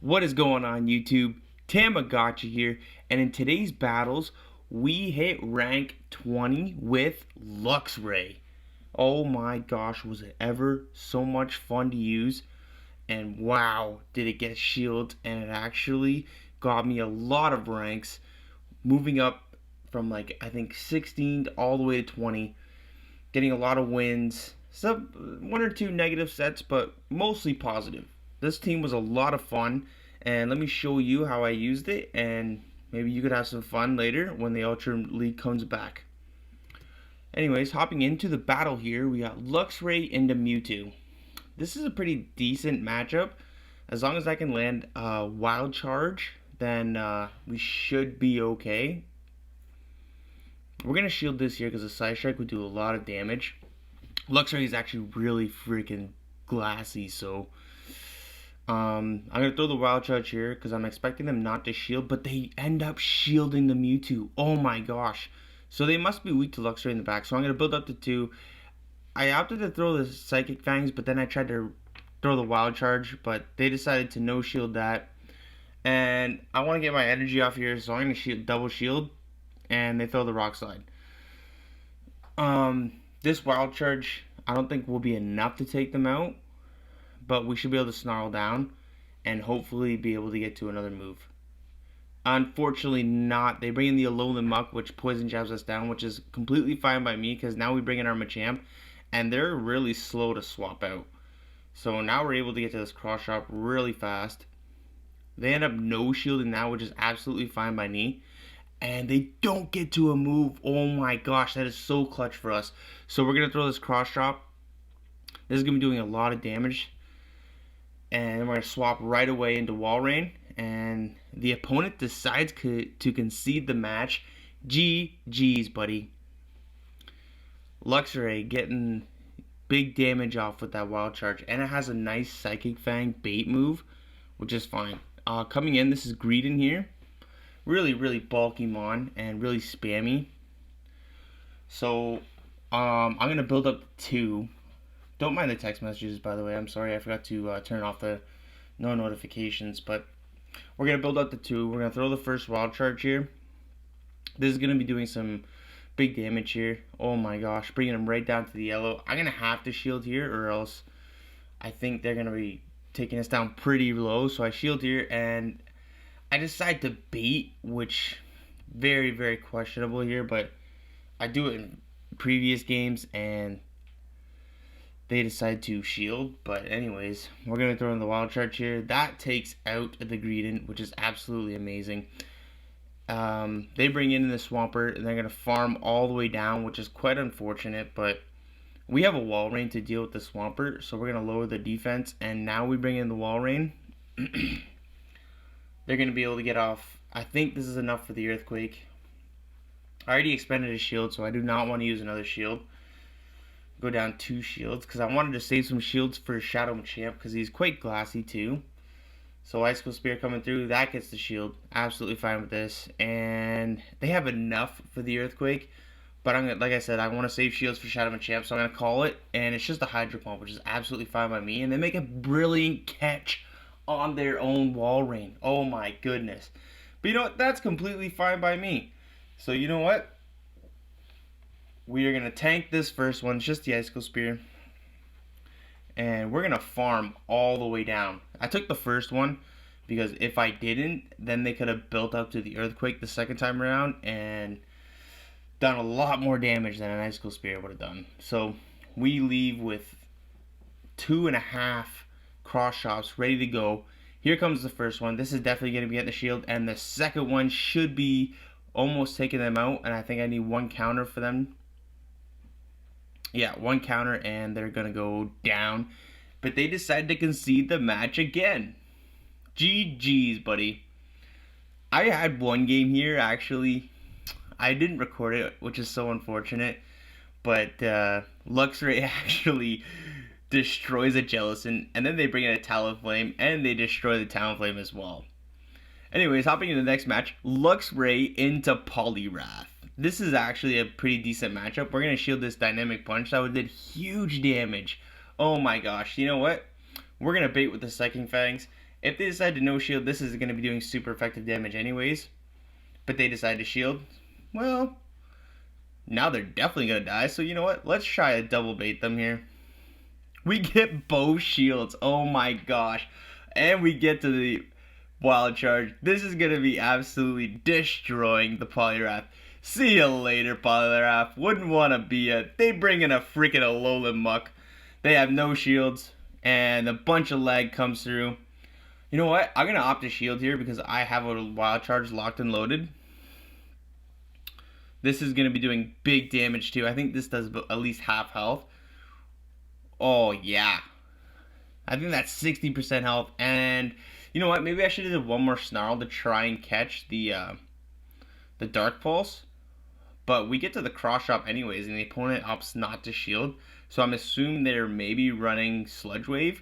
What is going on YouTube? Thammagotcha here, and in today's battles, we hit rank 20 with Luxray. Oh my gosh, was it ever so much fun to use, and wow, did it get shields, and it actually got me a lot of ranks, moving up from like, I think 16 all the way to 20, getting a lot of wins, some one or two negative sets, but mostly positive. This team was a lot of fun, and let me show you how I used it, and maybe you could have some fun later when the Ultra League comes back. Anyways, hopping into the battle here, we got Luxray into Mewtwo. This is a pretty decent matchup. As long as I can land a Wild Charge, then we should be okay. We're going to shield this here because the Side Strike would do a lot of damage. Luxray is actually really freaking glassy, so I'm going to throw the Wild Charge here because I'm expecting them not to shield, but they end up shielding the Mewtwo. Oh my gosh. So they must be weak to Luxray in the back, so I'm going to build up to 2. I opted to throw the Psychic Fangs, but then I tried to throw the Wild Charge, but they decided to no shield that. And I want to get my energy off here, so I'm going to double shield, and they throw the Rock Slide. This Wild Charge I don't think will be enough to take them out, but we should be able to snarl down and hopefully be able to get to another move. Unfortunately not. They bring in the Alolan Muck, which poison jabs us down, which is completely fine by me because now we bring in our Machamp, and they're really slow to swap out. So now we're able to get to this cross shop really fast. They end up no shielding now, which is absolutely fine by me. And they don't get to a move. Oh my gosh, that is so clutch for us. So we're going to throw this cross drop. This is going to be doing a lot of damage. And we're going to swap right away into Walrein. And the opponent decides to concede the match. GG's, buddy. Luxray getting big damage off with that Wild Charge. And it has a nice Psychic Fang bait move, which is fine. Coming in, this is Greedent here. Really bulky mon and really spammy. So I'm gonna build up 2. Don't mind the text messages, by the way. I'm sorry, I forgot to turn off the no notifications, but we're gonna build up to 2. We're gonna throw the first Wild Charge here. This is gonna be doing some big damage here. Oh my gosh, bringing them right down to the yellow. I'm gonna have to shield here, or else I think they're gonna be taking us down pretty low. So I shield here, and I decide to bait, which very questionable here, but I do it in previous games and they decide to shield. But anyways, we're going to throw in the Wild Charge here. That takes out the Greedent, which is absolutely amazing. They bring in the Swampert and they're going to farm all the way down, which is quite unfortunate, but we have a Walrein to deal with the Swampert, so we're going to lower the defense, and now we bring in the Walrein. They're going to be able to get off. I think this is enough for the Earthquake. I already expended a shield, so I do not want to use another shield. Go down 2 shields, because I wanted to save some shields for Shadow Machamp, because he's quite glassy too. So Icicle Spear coming through, that gets the shield. Absolutely fine with this. And they have enough for the Earthquake, but I'm gonna, like I said, I want to save shields for Shadow Machamp, so I'm going to call it. And it's just a Hydro Pump, which is absolutely fine by me. And they make a brilliant catch on their own Walrein. Oh my goodness. But you know what? That's completely fine by me. So you know what? We are going to tank this first one. It's just the Icicle Spear. And we're going to farm all the way down. I took the first one because if I didn't, then they could have built up to the Earthquake the second time around and done a lot more damage than an Icicle Spear would have done. So we leave with 2.5 cross shops ready to go. Here comes the first one. This is definitely going to be getting the shield, and the second one should be almost taking them out, and I think I need 1 counter for them. Yeah, 1 counter and they're going to go down, but they decided to concede the match again. GG's, buddy. I had one game here, actually. I didn't record it, which is so unfortunate, but Luxray actually destroys a Jellicent, and then they bring in a Talonflame, and they destroy the Talonflame as well. Anyways, hopping into the next match, Luxray into Poliwrath. This is actually a pretty decent matchup. We're going to shield this Dynamic Punch. That did huge damage. Oh my gosh. You know what? We're going to bait with the Psychic Fangs. If they decide to no shield, this is going to be doing super effective damage anyways. But they decide to shield, well, now they're definitely going to die. So you know what? Let's try to double bait them here. We get both shields. Oh my gosh. And we get to the wild charge. This is going to be absolutely destroying the Poliwrath. See you later, Poliwrath. Wouldn't want to be it. They bring in a freaking Alolan Muck. They have no shields. And a bunch of lag comes through. You know what? I'm going to opt to shield here because I have a wild charge locked and loaded. This is going to be doing big damage too. I think this does at least half health. Oh, yeah. I think that's 60% health. And you know what? Maybe I should have did one more Snarl to try and catch the Dark Pulse. But we get to the cross shop anyways, and the opponent opts not to shield. So I'm assuming they're maybe running Sludge Wave.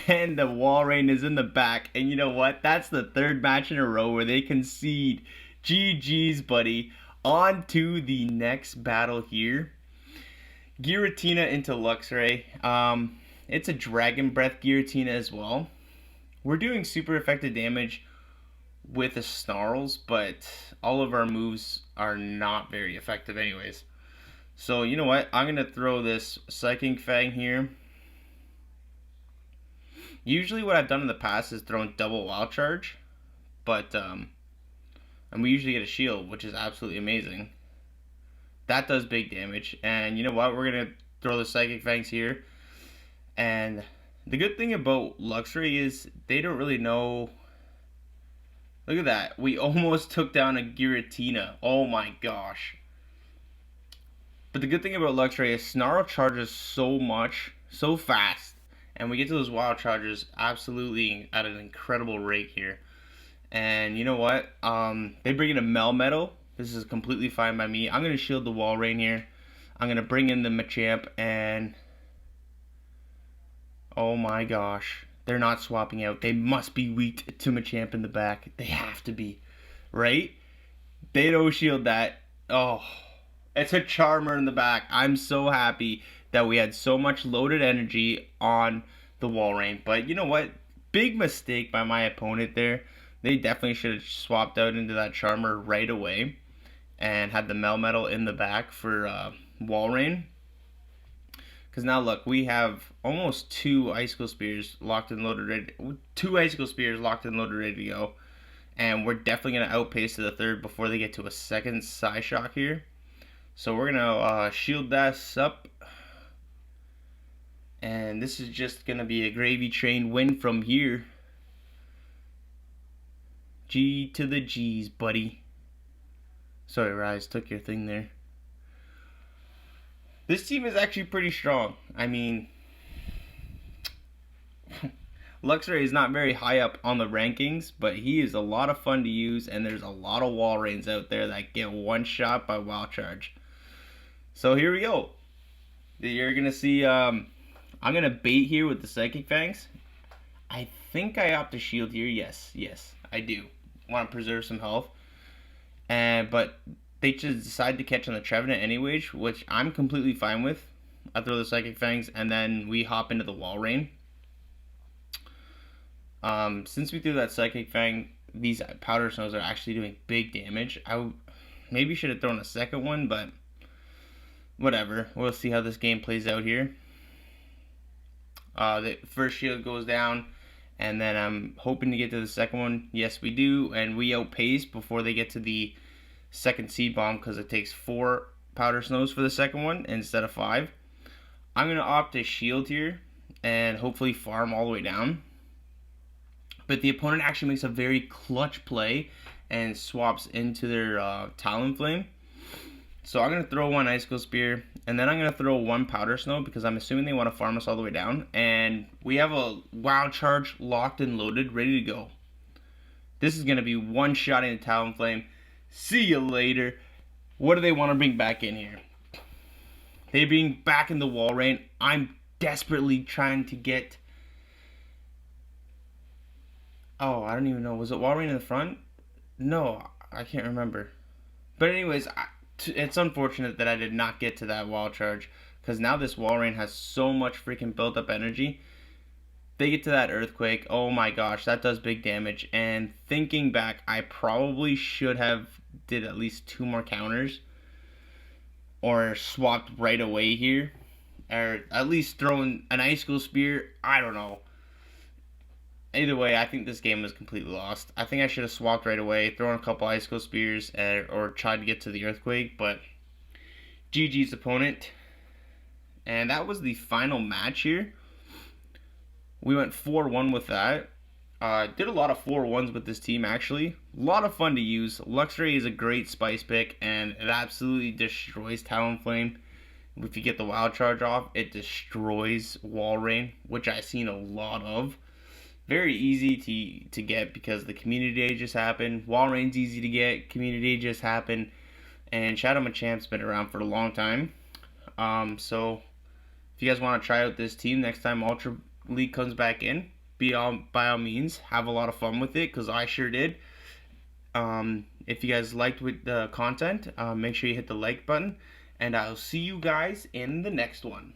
And the Walrein is in the back. And you know what? That's the third match in a row where they concede. GG's, buddy. On to the next battle here. Giratina into Luxray. It's a Dragon Breath Giratina as well. We're doing super effective damage with the Snarls, but all of our moves are not very effective anyways. So you know what? I'm going to throw this Psychic Fang here. Usually what I've done in the past is thrown double Wild Charge, but and we usually get a shield, which is absolutely amazing. That does big damage. And you know what? We're going to throw the Psychic Fangs here. And the good thing about Luxray is they don't really know. Look at that. We almost took down a Giratina. Oh my gosh. But the good thing about Luxray is Snarl charges so much, so fast. And we get to those wild charges absolutely at an incredible rate here. And you know what? They bring in a Melmetal. This is completely fine by me. I'm going to shield the Walrein here. I'm going to bring in the Machamp and... oh my gosh. They're not swapping out. They must be weak to Machamp in the back. They have to be. Right? They don't shield that. Oh. It's a Charmer in the back. I'm so happy that we had so much loaded energy on the Walrein. But you know what? Big mistake by my opponent there. They definitely should have swapped out into that Charmer right away and had the Melmetal in the back for Walrein. Because now look, we have almost two Icicle Spears locked and loaded ready. Two Icicle Spears locked and loaded ready to go. And we're definitely going to outpace to the third before they get to a second Psyshock here. So we're going to shield this up. And this is just going to be a gravy train win from here. G to the G's, buddy. Sorry, Rise, took your thing there. This team is actually pretty strong. I mean, Luxray is not very high up on the rankings, but he is a lot of fun to use, and there's a lot of Walreins out there that get one shot by Wild Charge. So here we go. You're going to see, I'm going to bait here with the Psychic Fangs. I think I opt to shield here. Yes, I do. Want to preserve some health. But they just decide to catch on the Trevenant anyways, which I'm completely fine with. I throw the Psychic Fangs, and then we hop into the Walrein. Since we threw that Psychic Fang, these Powder Snows are actually doing big damage. I maybe should have thrown a second one, but whatever. We'll see how this game plays out here. The first shield goes down, and then I'm hoping to get to the second one. Yes, we do, and we outpace before they get to the second Seed Bomb because it takes 4 Powder Snows for the second one instead of 5. I'm going to opt to shield here and hopefully farm all the way down. But the opponent actually makes a very clutch play and swaps into their Talonflame. So I'm going to throw one Icicle Spear, and then I'm going to throw one Powder Snow because I'm assuming they want to farm us all the way down. And we have a Wild Charge locked and loaded, ready to go. This is going to be one-shotting the Talonflame. See you later. What do they want to bring back in here? They bring back in the Walrein. I'm desperately trying to get... oh, I don't even know. Was it Walrein in the front? No, I can't remember. But anyways, it's unfortunate that I did not get to that Wild Charge, because now this Walrein has so much freaking built up energy they get to that Earthquake. Oh my gosh, that does big damage. And thinking back, I probably should have did at least 2 more counters. Or swapped right away here. Or at least thrown an Icicle Spear. I don't know. Either way, I think this game was completely lost. I think I should have swapped right away, thrown a couple Icicle Spears, or tried to get to the Earthquake, but GG's opponent. And that was the final match here. We went 4-1 with that. Did a lot of 4-1s with this team, actually. A lot of fun to use. Luxray is a great spice pick, and it absolutely destroys Talonflame. If you get the Wild Charge off, it destroys Walrein, which I've seen a lot of. Very easy to get because the community day just happened. Walrein's easy to get. Community day just happened. And Shadow Machamp's been around for a long time. So if you guys want to try out this team next time Ultra League comes back in, by all means, have a lot of fun with it because I sure did. If you guys liked the content, make sure you hit the like button. And I'll see you guys in the next one.